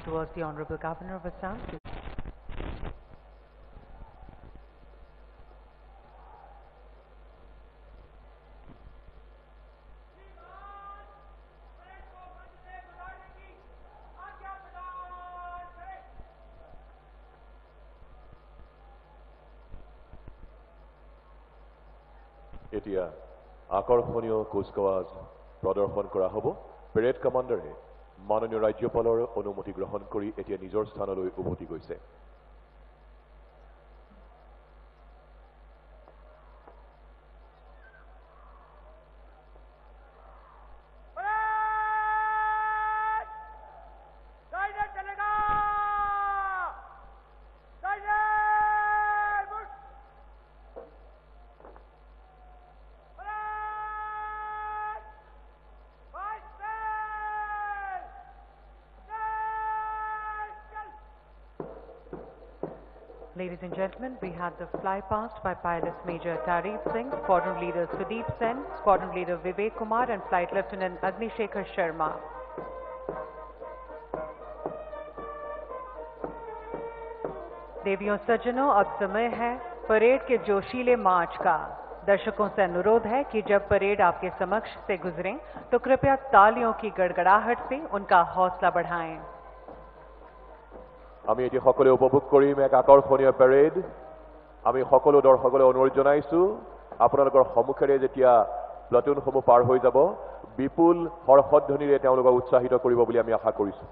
towards the Honorable Governor of Assam. এতিয়া আকৰ্ষণীয় কুচকাৱাজ প্ৰদৰ্শন কৰা হ'ব। পেৰেড কমাণ্ডাৰে মাননীয় ৰাজ্যপালৰ অনুমতি গ্ৰহণ কৰি এতিয়া নিজৰ স্থানলৈ উভতি গৈছে। Ladies and gentlemen, we had the fly past by pilots Major Tarif Singh, Squadron Leader Sudeep Sen, Squadron Leader Vivek Kumar and Flight Lieutenant Agnishekhar Sharma. देवियों सज्जनों, अब समय है परेड के जोशीले मार्च का। दर्शकों से अनुरोध है कि जब परेड आपके समक्ष से गुजरें तो कृपया तालियों की गड़गड़ाहट से उनका हौसला बढ़ाएं। আমি এটি সকলে উপভোগ কৰিম এক আকৰ্ষণীয় পেৰেড। আমি সকলো দৰ্শকলৈ অনুৰোধ জনাইছোঁ, আপোনালোকৰ সন্মুখেৰে যেতিয়া প্লাটুনসমূহ পাৰ হৈ যাব, বিপুল হৰ্ষধ্বনিৰে তেওঁলোকক উৎসাহিত কৰিব বুলি আমি আশা কৰিছোঁ।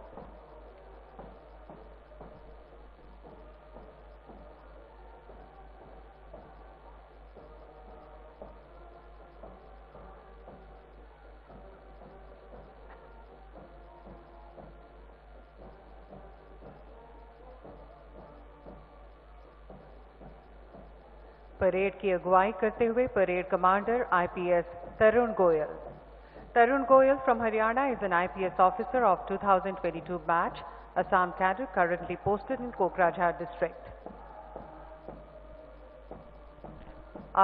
परेड की अगुवाई करते हुए parade commander IPS Tarun Goyal. Tarun Goyal from Haryana is an IPS officer of 2022 batch, Assam cadre currently posted in Kokrajhar district.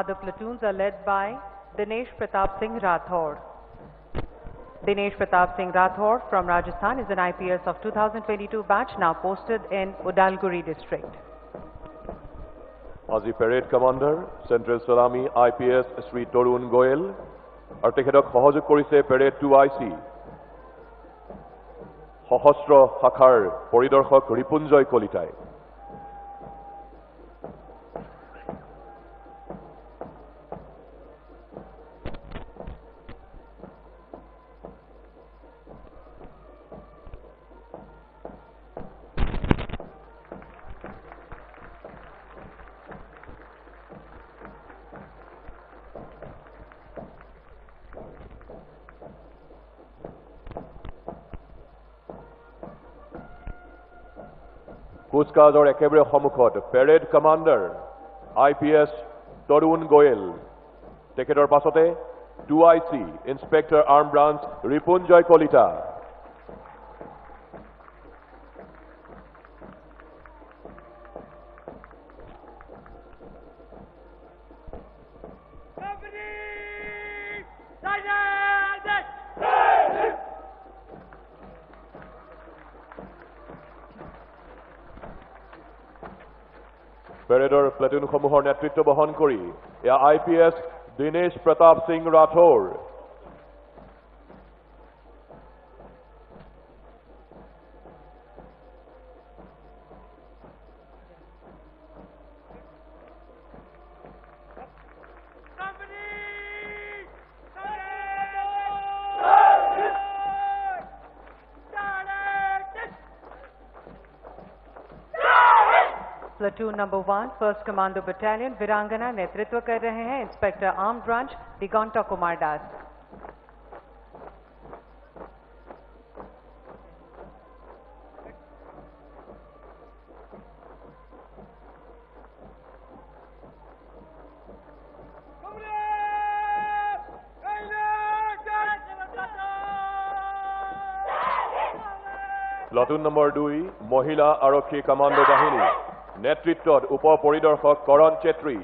Other platoons are led by Dinesh Pratap Singh Rathod. Dinesh Pratap Singh Rathod from Rajasthan is an IPS of 2022 batch now posted in Udalguri district. আজি parade commander central চলামী IPS Shri Tarun Goyal আৰু তেখেতক সহযোগ কৰিছে parade 2IC সহস্ৰ শাখাৰ পৰিদৰ্শক ৰিপুঞ্জয় কলিতাই। কুচকাৱাজৰ একেবাৰে সন্মুখত parade commander IPS Tarun Goel, তেখেতৰ পাছতে 2IC inspector arm branch Ripunjay Kalita. পেৰেডৰ প্লাটুনসমূহৰ নেতৃত্ব বহন কৰি এয়া IPS Dinesh Pratap Singh Rathore. Platoon number 1 first commando battalion Virangana नेतृत्व कर रहे हैं inspector arm branch Diganta Kumar Das. Platoon number 2 মহিলা আৰক্ষী কমাণ্ডো বাহিনী নেতৃত্বত উপ পৰিদৰ্শক কৰণ Chetri.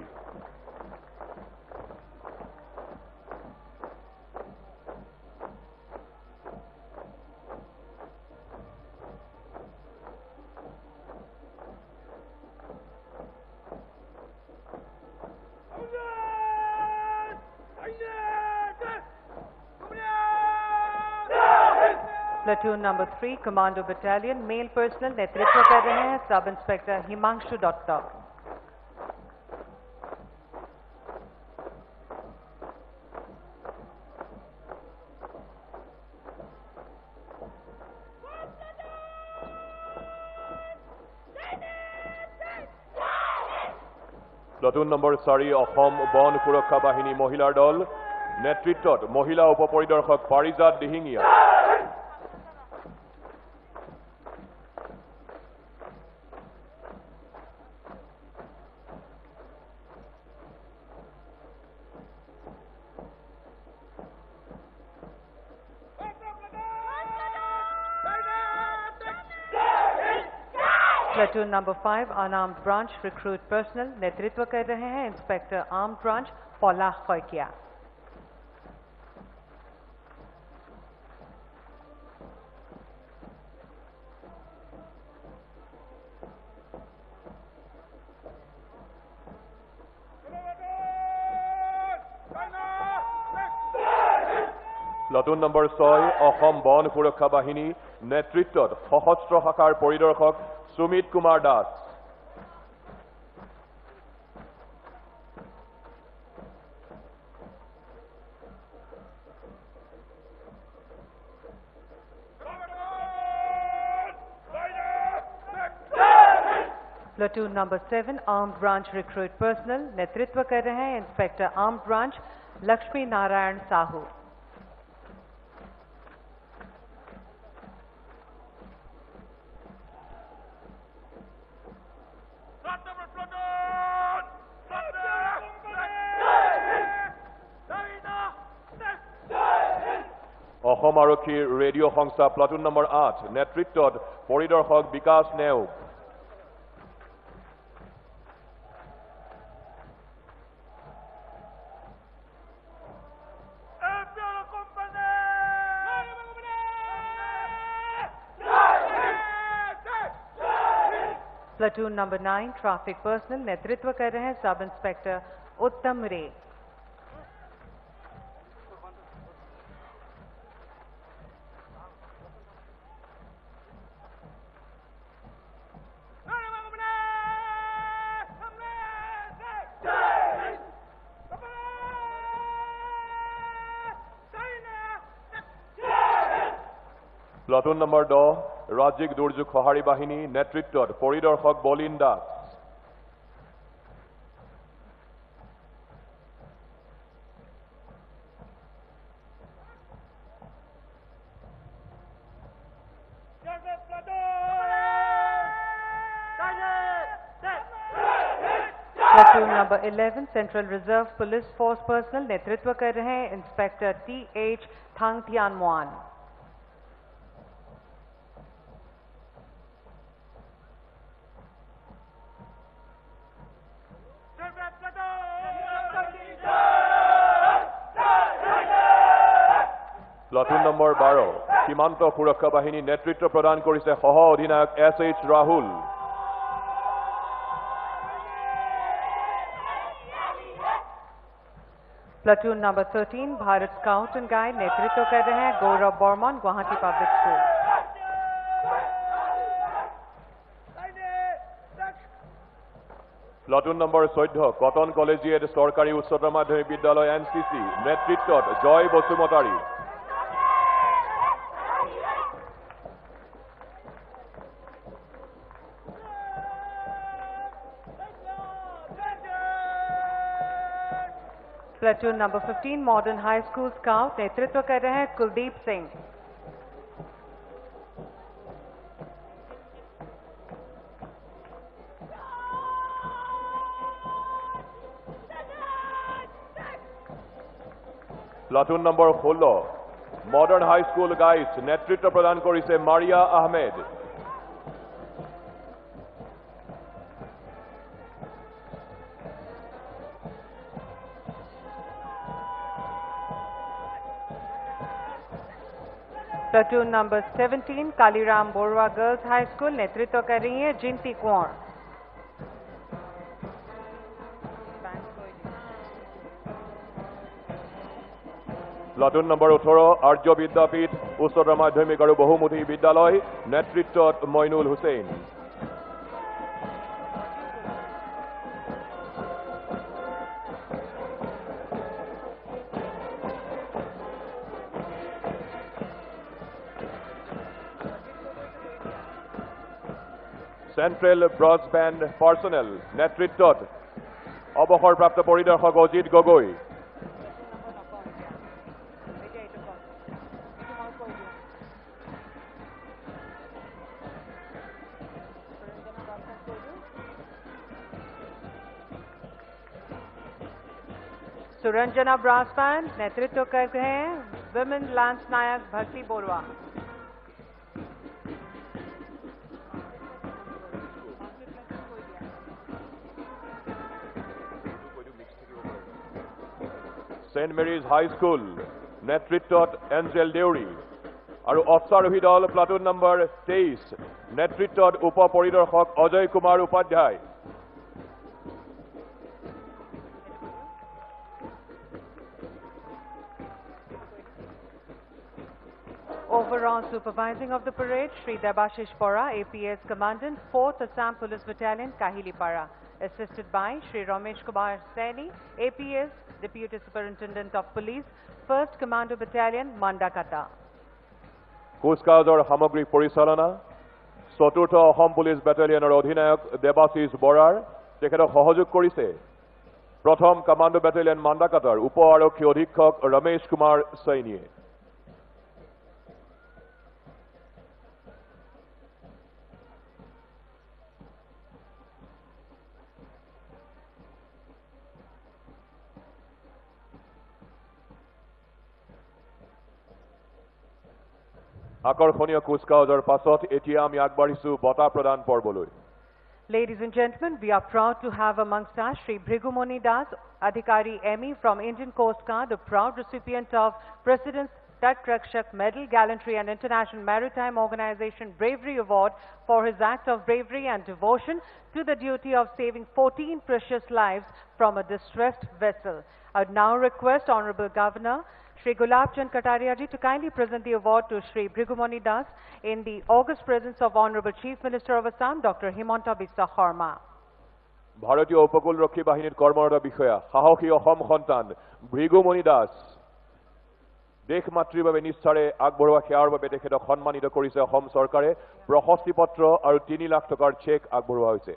Platoon number 3, Commando Battalion, male personnel नेतृत्व कर रहे हैं सब inspector Himanshu Dutta. Platoon number 4 Assam বন সুৰক্ষা বাহিনী মহিলাৰ দল নেতৃত্বত মহিলা উপপৰিদৰ্শক পাৰিজাত Dihingia. Platoon number 5, unarmed branch recruit personnel नेतृत्व कर रहे हैं इंस्पेक्टर आर्म्ड ब्रांच पौलाह खैकिया. প্লাটুন নম্বৰ 6 অসম বন সুৰক্ষা বাহিনী নেতৃত্বত সশস্ত্ৰ শাখাৰ পৰিদৰ্শক Sumit Kumar Das. Platoon number 7, armed branch recruit personnel नेतृत्व कर रहे हैं inspector armed branch Lakshmi Narayan Sahu. Assam আৰক্ষীৰ ৰেডিঅ' সংস্থা প্লাটুন নম্বৰ 8 নেতৃত্বত পৰিদৰ্শক বিকাশ Neog. Platoon number 9, traffic personnel नेतृत्व कर रहे हैं सब इंस्पेक्टर उत्तम रे. প্লাটুন নম্বৰ 10 ৰাজ্যিক দুৰ্যোগ সঁহাৰি বাহিনী নেতৃত্বত পৰিদৰ্শক Bolin Das. Platoon number 11, Central Reserve Police Force personnel नेतृत्व कर रहे हैं इंस्पेक्टर T.H. थांगथियान मोआन. প্লাটুন নম্বৰ 12 সীমান্ত সুৰক্ষা বাহিনী নেতৃত্ব প্ৰদান কৰিছে সহ অধিনায়ক S.H. Rahul. Platoon number 13, Bharat Scout and Guide नेतृत्व कर रहे हैं Gaurav Barman Guwahati public school. Platoon number 14 Cotton collegiate চৰকাৰী উচ্চতৰ মাধ্যমিক বিদ্যালয় NCC নেতৃত্বত জয় Basumatary. Platoon number 15, Modern High School Scout नेतृत्व कर रहे हैं Kuldeep Singh. Platoon number 16 modern high school guides নেতৃত্ব প্ৰদান কৰিছে Mariya Ahmed. Platoon number 17, Kaliram Borwa Girls High School नेतृत्व कर रही है जिंती कुंवर. প্লাটুন নম্বৰ 18 আৰ্য বিদ্যাপীঠ উচ্চতৰ মাধ্যমিক আৰু বহুমুখী বিদ্যালয় নেতৃত্বত Mainul Hussain. Central broadband personnel নেতৃত্বত অৱসৰপ্ৰাপ্ত পৰিদৰ্শক অজিত গগৈ। सुरंजना ब्रास बैंड नेतृत्व करते हैं women lance Naik Bhakti Borua. Saint Mary's high school नेतृत्वत एंजेल देउरी और अश्वारोही दल प्लाटून नम्बर 23 नेतृत्वत उप परिदर्शक Ajay Kumar Upadhyay. Overall supervising of the parade, Shri Debashish Bora, APS Commandant, 4th Assam Police Battalion, Kahilipara, assisted by Shri Ramesh Kumar Saini, APS Deputy Superintendent of Police, 1st Commando Battalion, Mandakata. কুচকাৱাজৰ সামগ্ৰিক পৰিচালনা চতুৰ্থ Assam police বেটেলিয়নৰ অধিনায়ক দেবাশিষ বৰাৰ তেখেতক সহযোগ কৰিছে প্ৰথম কমাণ্ডো বেটেলিয়ন মান্দাকাটাৰ উপ আৰক্ষী অধীক্ষক ৰমেশ কুমাৰ সৈনীয়ে। আকৰ্ষণীয় কুচকাৱাজৰ পাছত এতিয়া আমি আগবাঢ়িছো বঁটা প্ৰদান পৰ্বলৈ। Ladies and gentlemen, we are proud to have amongst us Shri Bhrigumoni Das, Adhikari ME from Indian Coast Guard, a proud recipient of President's Tat Rakshak Medal, Gallantry and International Maritime Organization Bravery Award for his act of bravery and devotion to the duty of saving 14 precious lives from a distressed vessel. I would now request Honorable Governor Shri Gulab Chand Kataria ji to kindly present the award to Shri Bhrigumoni Das in the august presence of Honorable Chief Minister of Assam, Dr. Himanta Biswa Sarma. ভাৰতীয় উপকূলৰক্ষী বাহিনীৰ কৰ্মৰত বিষয়া সাহসী অসম সন্তান ভৃগুমণি দাস দেশ মাতৃৰ বাবে নিষ্ঠাৰে আগবঢ়োৱা সেৱাৰ বাবে তেখেতক সন্মানিত কৰিছে অসম চৰকাৰে। প্ৰশস্তি পত্ৰ আৰু 3 লাখ টকাৰ চেক আগবঢ়োৱা হৈছে।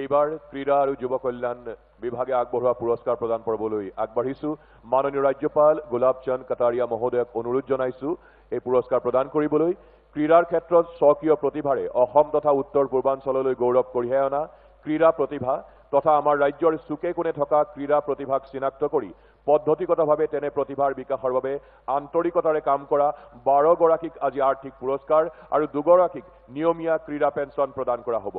এইবাৰ ক্ৰীড়া আৰু যুৱ কল্যাণ বিভাগে আগবঢ়োৱা পুৰস্কাৰ প্ৰদান পৰ্বলৈ আগবাঢ়িছো। মাননীয় ৰাজ্যপাল গোলাব চন্দ কাটাৰিয়া মহোদয়ক অনুৰোধ জনাইছো এই পুৰস্কাৰ প্ৰদান কৰিবলৈ। ক্ৰীড়াৰ ক্ষেত্ৰত স্বকীয় প্ৰতিভাৰে অসম তথা উত্তৰ পূৰ্বাঞ্চললৈ গৌৰৱ কঢ়িয়াই অনা ক্ৰীড়া প্ৰতিভা তথা আমাৰ ৰাজ্যৰ চুকে কোণে থকা ক্ৰীড়া প্ৰতিভাক চিনাক্ত কৰি পদ্ধতিগতভাৱে তেনে প্ৰতিভাৰ বিকাশৰ বাবে আন্তৰিকতাৰে কাম কৰা 12 গৰাকীক আজি আৰ্থিক পুৰস্কাৰ আৰু 2 গৰাকীক নিয়মীয়া ক্ৰীড়া পেঞ্চন প্ৰদান কৰা হ'ব।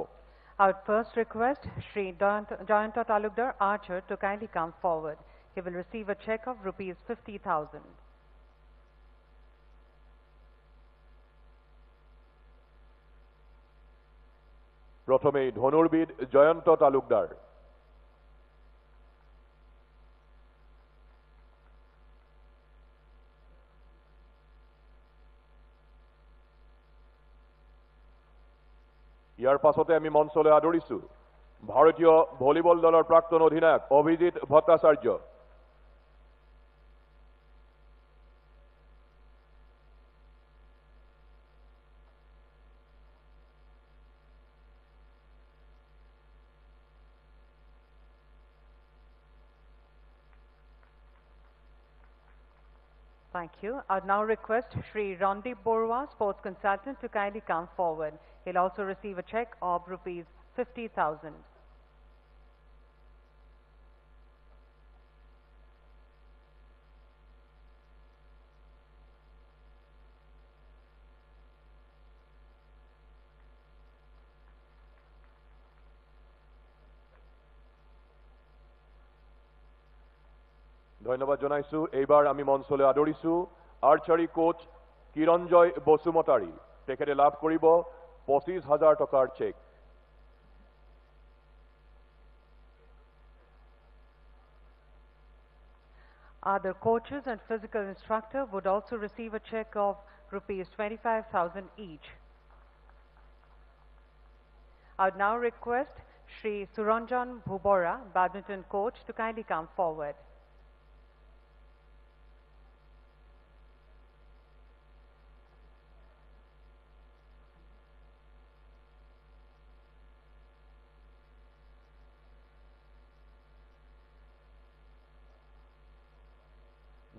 I would first request Shri Jayanta Talukdar Archer to kindly come forward. He will receive a check of rupees 50,000. প্ৰথমেই ধনুৰ্বিদ জয়ন্ত তালুকদাৰ। ইয়াৰ পাছতে আমি মঞ্চলৈ আদৰিছো ভাৰতীয় ভলীবল দলৰ প্ৰাক্তন অধিনায়ক Abhijit Bhattacharya. Thank you. I'd now request Shri Randip Borwa, sports consultant, to kindly come forward. He'll also receive a check of rupees 50,000. ধন্যবাদ জনাইছো। এইবাৰ আমি মঞ্চলৈ আদৰিছো আৰ্চাৰী কোচ কিৰণজয় বসুমতাৰী। তেখেতে লাভ কৰিব 25,000 টকাৰ check. Other coaches and physical instructor would also receive a check of rupees 25,000 each. I would now request Shri Suranjan Bhubora, badminton coach, to kindly come forward.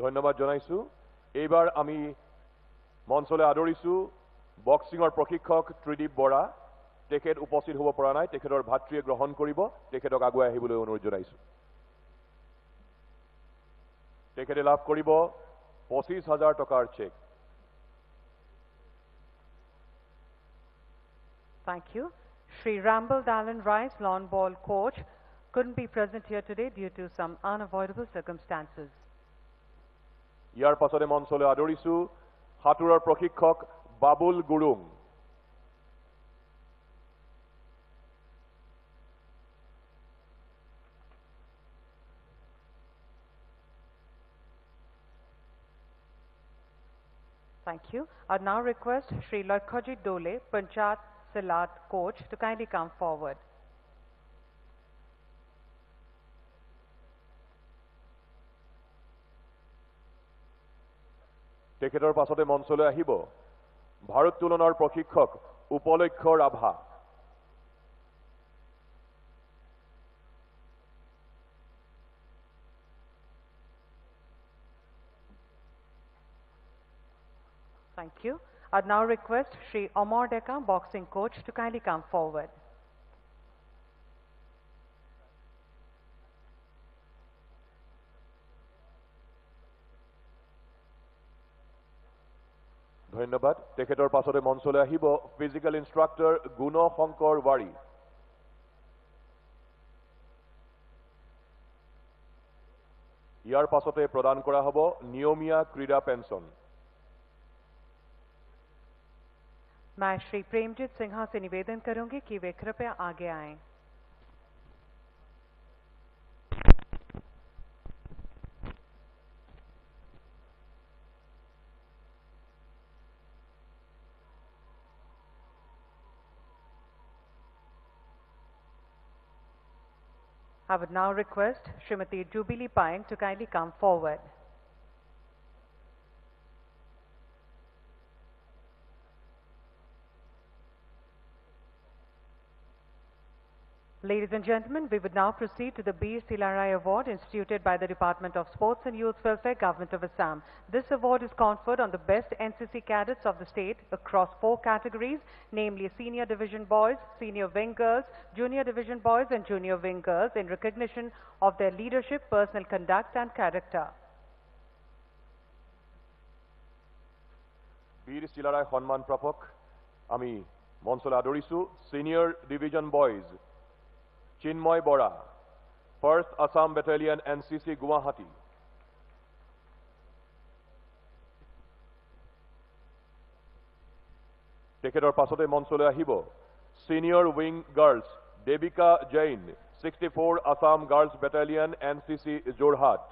ধন্যবাদ জনাইছো। এইবাৰ আমি মঞ্চলৈ আদৰিছো বক্সিঙৰ প্ৰশিক্ষক ত্ৰিদীপ বৰা। তেখেত উপস্থিত হ'ব পৰা নাই, তেখেতৰ ভাতৃয়ে গ্ৰহণ কৰিব। তেখেতক আগুৱাই আহিবলৈ অনুৰোধ জনাইছো। তেখেতে লাভ কৰিব 25,000 টকাৰ check. Thank you. Shri Ramble Dallin Rice, lawn ball coach, couldn't be present here today due to some unavoidable circumstances. ইয়াৰ পাছতে মঞ্চলৈ আদৰিছো সাঁতোৰৰ প্ৰশিক্ষক Babul Gurung. Thank you. I'd now request Shri Lakhaji Dole, Panchat Silat coach, to kindly come forward. তেখেতৰ পাছতে মঞ্চলৈ আহিব ভাৰোত্তোলনৰ প্ৰশিক্ষক উপলক্ষ্য Rabha. Thank you. I'd now request Shri Amar Deka, boxing coach, to kindly come forward. ধন্যবাদ। তেখেতৰ পাছতে মঞ্চলৈ আহিব ফিজিকেল ইনষ্ট্ৰাক্টৰ গুণ শংকৰ ৱাৰী। ইয়াৰ পাছতে প্ৰদান কৰা হ'ব নিয়মীয়া ক্ৰীড়া পেঞ্চন। मैं श्री प्रेमजीत सिन्हा से निवेदन करूंगी कि वे कृपया आगे आएं। I would now request Srimati Jubilee Pine to kindly come forward. Ladies and gentlemen, we would now proceed to the Bir Silarai Award instituted by the Department of Sports and Youth Welfare, Government of Assam. This award is conferred on the best NCC cadets of the state across 4 categories, namely Senior Division Boys, Senior Wing Girls, Junior Division Boys and Junior Wing Girls, in recognition of their leadership, personal conduct and character. বীর চিলারায় সম্মান প্রাপক আমি মঞ্চলৈ আদৰিছো senior division boys Chinmoy Bora, first Assam battalion NCC Guwahati. তেখেতৰ পাছতে মঞ্চলৈ আহিব senior wing girls Debika Jain, 64 Assam girls battalion NCC Jorhat.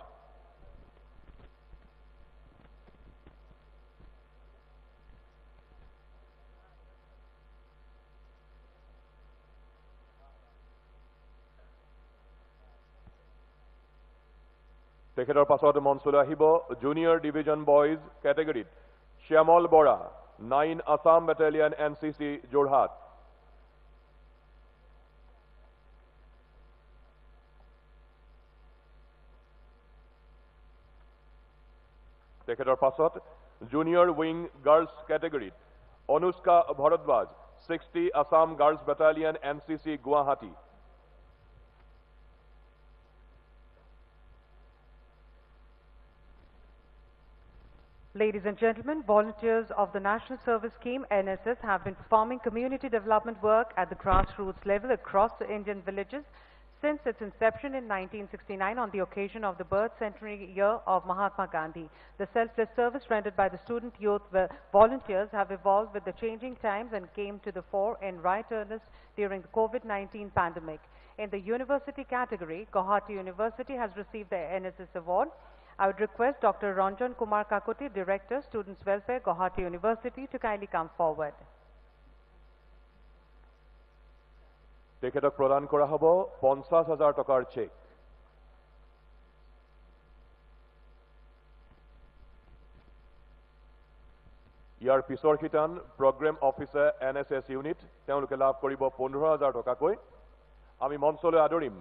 তেখেতৰ পাছত মঞ্চলৈ আহিব জুনিয়ৰ ডিভিজন বয়জ কেটেগৰীত শ্যামল বৰা, 9 আসাম বেটেলিয়ন NCC যোৰহাট। তেখেতৰ পাছত জুনিয়ৰ উইং গাৰ্লছ কেটেগৰীত Anushka Bharadwaj 60 Assam girls battalion NCC Guwahati. Ladies and gentlemen, volunteers of the National Service Scheme NSS have been performing community development work at the grassroots level across the Indian villages since its inception in 1969 on the occasion of the birth centenary year of Mahatma Gandhi. The selfless service rendered by the student youth volunteers have evolved with the changing times and came to the fore in right earnest during the COVID-19 pandemic. In the university category, Guwahati University has received the NSS award. I would request Dr. Ranjan Kumar Kakuti, Director, Students Welfare, Guwahati University, to kindly come forward. তেখেতক প্ৰদান কৰা হ'ব 50,000 টকাৰ check. ইয়াৰ পিছৰ Khitan programme officer NSS unit, তেওঁলোকে লাভ কৰিব 15,000 টকাকৈ। আমি মঞ্চলৈ আদৰিম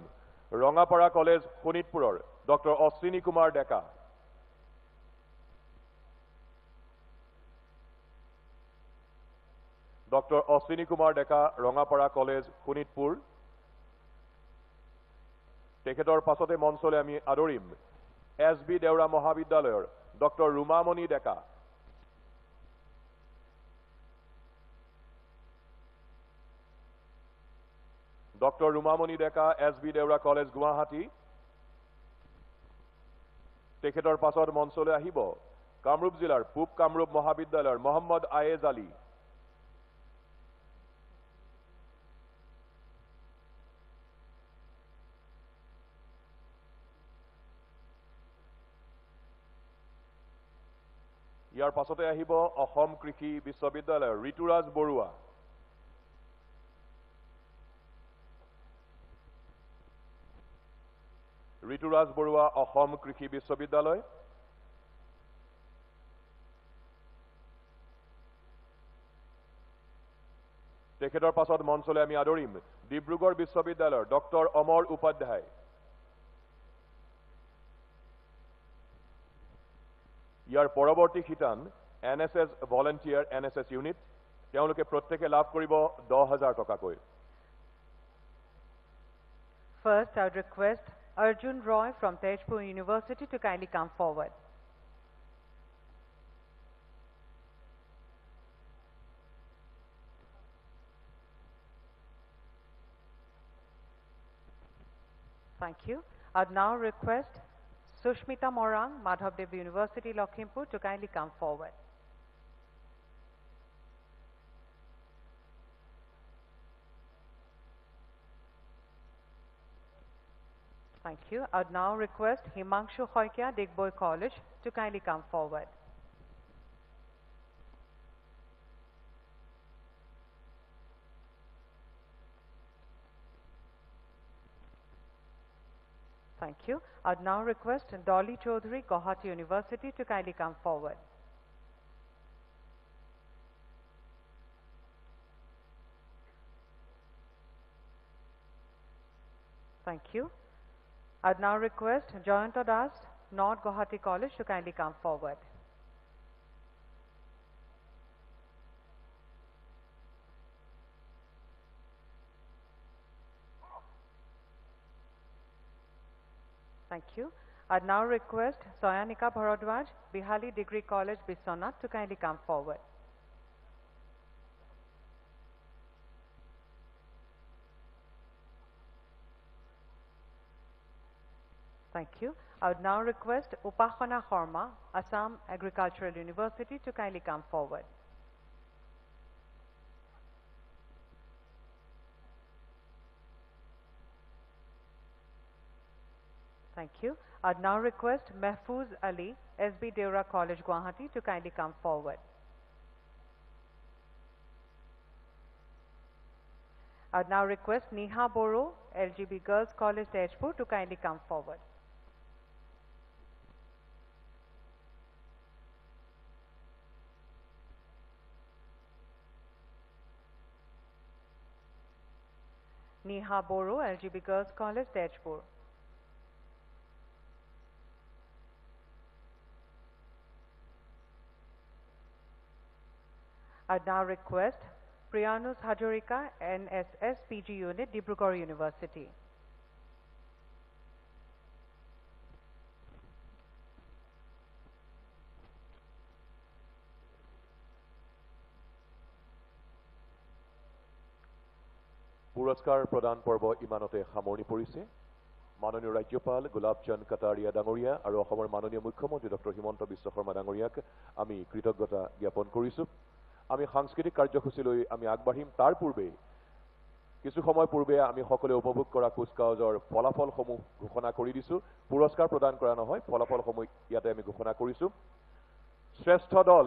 ৰঙাপাৰা কলেজ শোণিতপুৰৰ doctor Ashwini Kumar Deka. Doctor Ashwini Kumar Deka, Rangapara college Sonitpur. তেখেতৰ পাছতে মঞ্চলৈ আমি আদৰিম SB দেউৰা মহাবিদ্যালয়ৰ ডক্টৰ ৰুমামণি ডেকা। ডক্টৰ ৰুমামণি ডেকা, SB দেউৰা কলেজ গুৱাহাটী। তেখেতৰ পাছত মঞ্চলৈ আহিব কামৰূপ জিলাৰ পূব কামৰূপ মহাবিদ্যালয়ৰ মহম্মদ আয়েজ আলী। ইয়াৰ পাছতে আহিব অসম কৃষি বিশ্ববিদ্যালয়ৰ ঋতুৰাজ বৰুৱা। ঋতুৰাজ বৰুৱা, অসম কৃষি বিশ্ববিদ্যালয়। তেখেতৰ পাছত মঞ্চলৈ আমি আদৰিম ডিব্ৰুগড় বিশ্ববিদ্যালয়ৰ ডক্টৰ অমৰ উপাধ্যায়। ইয়াৰ পৰৱৰ্তী Khitan NSS volunteer NSS unit, তেওঁলোকে প্ৰত্যেকে লাভ কৰিব 10,000 টকাকৈ। First, I would request Arjun Roy from Tejpur University to kindly come forward. Thank you. I would now request Sushmita Morang, Madhavdev University, Lakhimpur, to kindly come forward. Thank you. I would now request Himanshu Khoikia, Digboy College, to kindly come forward. Thank you. I would now request Dolly Chaudhary, Guwahati University, to kindly come forward. Thank you. I would now request Jayanta Das, North Guwahati College, to kindly come forward. Thank you. I would now request Soyanika Bharadwaj, Bihali Degree College, Biswanath, to kindly come forward. Thank you. I would now request Upahana Horma, Assam Agricultural University, to kindly come forward. Thank you. I would now request Mehfooz Ali, SB Deora College, Guwahati, to kindly come forward. I would now request Neha Boro, LGB Girls College, Tejpur, to kindly come forward. Neha Boro, LGB Girls College, Tejpur. I now request Priyanus Hajorika, NSS PG Unit, Dibrugarh University. পুৰস্কাৰ প্ৰদান পৰ্ব ইমানতে সামৰণি পৰিছে মাননীয় ৰাজ্যপাল গোলাপচন্দ কাটাৰিয়া ডাঙৰীয়া আৰু অসমৰ মাননীয় মুখ্যমন্ত্ৰী ডক্টৰ হিমন্ত বিশ্ব শৰ্মা ডাঙৰীয়াক আমি কৃতজ্ঞতা জ্ঞাপন কৰিছো আমি সাংস্কৃতিক কাৰ্যসূচীলৈ আমি আগবাঢ়িম তাৰ পূৰ্বে কিছু সময় পূৰ্বে আমি সকলোৱে উপভোগ কৰা কুচকাৱাজৰ ফলাফলসমূহ ঘোষণা কৰি দিছো পুৰস্কাৰ প্ৰদান কৰা নহয় ফলাফলসমূহ ইয়াতে আমি ঘোষণা কৰিছো শ্ৰেষ্ঠ দল